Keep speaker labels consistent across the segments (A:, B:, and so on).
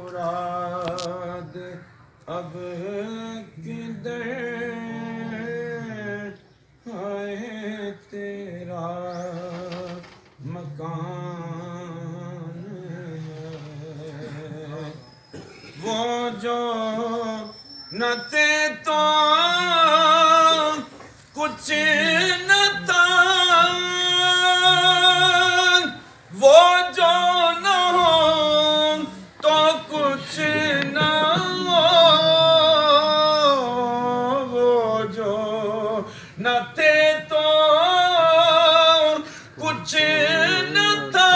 A: مراد اب کدھر ہے تیرا مکان ہے وہ جو نہ تھے تو کچھ نہ تھا وہ جو نہ ہو تو کچھ نہ ہو وہ جو نہ تھے تو کچھ نہ تھا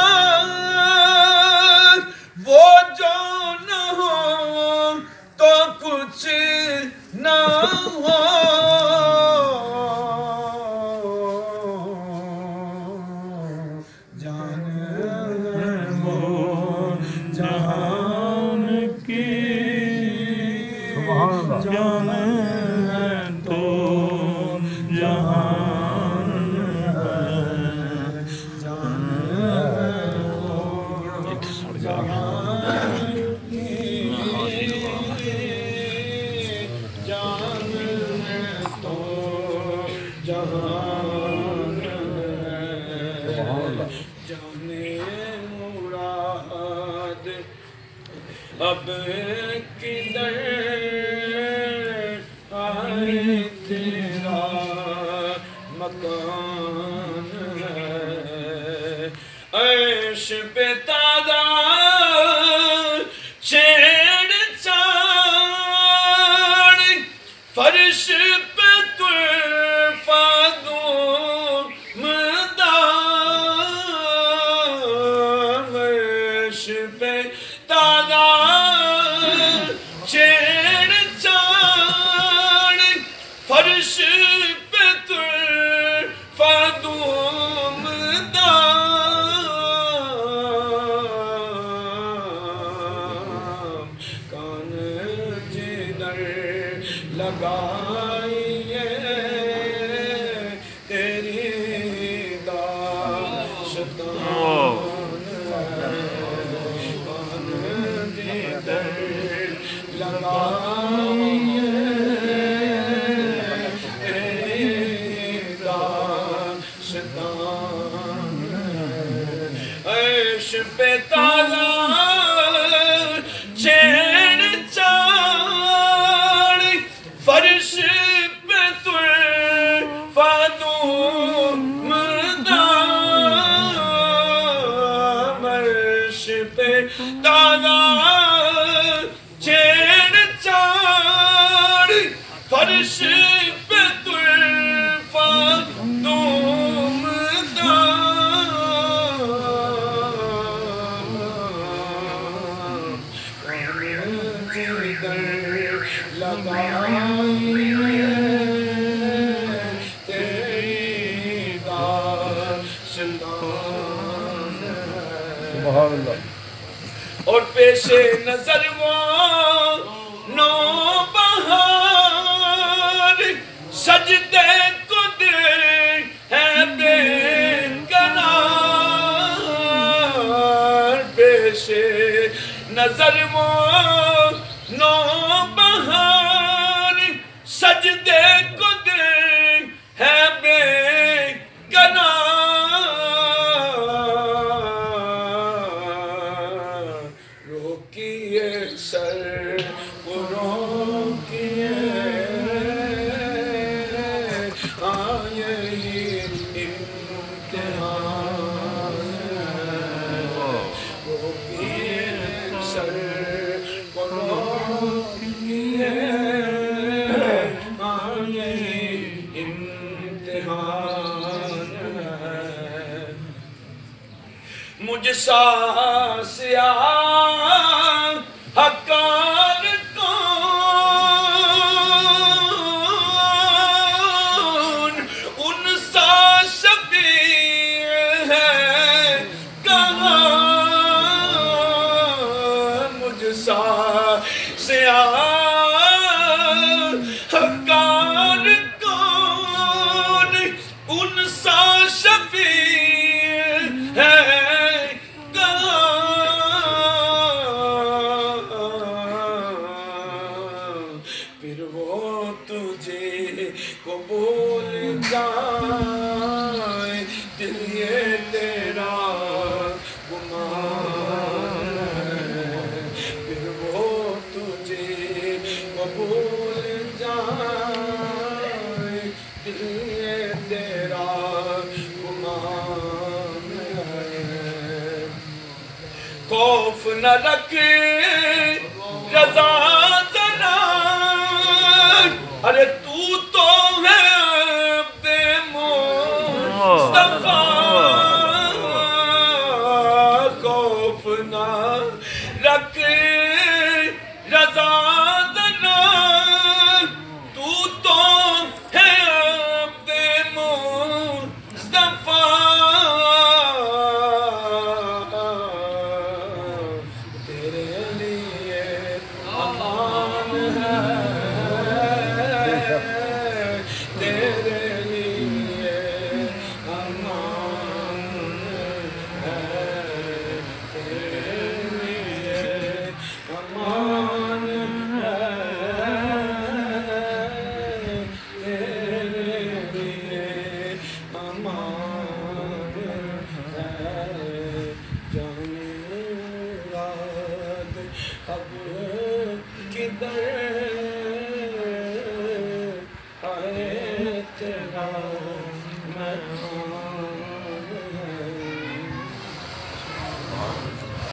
A: وہ جو نہ ہو تو کچھ نہ ہو
B: جان تو جہان ہے
A: جان تو جہان جانے مراد اب کدھر ہے تیرا مکان ہے عرش پہ تازہ چھیڑ چھاڑ فرش پہ طرفہ دومدار عرش پہ تازہ چھیڑ چھاڑ فرش پہ طرفہ دومدار کان جدھر لگائیے تیری داستان کان جدھر لگائیے تیری داستان عرش پہ تازہ چھیڑ چھاڑ فرش پہ طرفہ دومدار عرش پہ تازہ چھیڑ چھاڑ فرش پہ طرفہ لگائیے تیری داستان
B: سبحان اللہ
A: اور پیش نظر وہ نو بہار سجدے کو دے ہے بے قرار پیش نظر وہ نو بہار سجدے کو دے ہے بے قرار روکیے سر کو روکیے آئے امتحان روکیے سر کو روکیے آئے امتحان مجھ سا سیاہ حکار کون ان سا شفیع ہے کہاں مجھ سا سیاہ حکار کون ان سا شفیع ہے کہاں قبول جائے دل یہ تیرا گمان ہے پھر وہ تجھے قبول جائے دل یہ تیرا گمان ہے خوف نہ رکھ رضا ذرا ارے تو ہے عبد مصطفیٰ خوف نہ رکھ رضا ذرا تو ہے عبد مصطفیٰ تیرے لیے امان ہے تیرے لیے امان ہے تیرے لیے امان ہے تیرے لیے امان ہے جانے مراد اب کدھر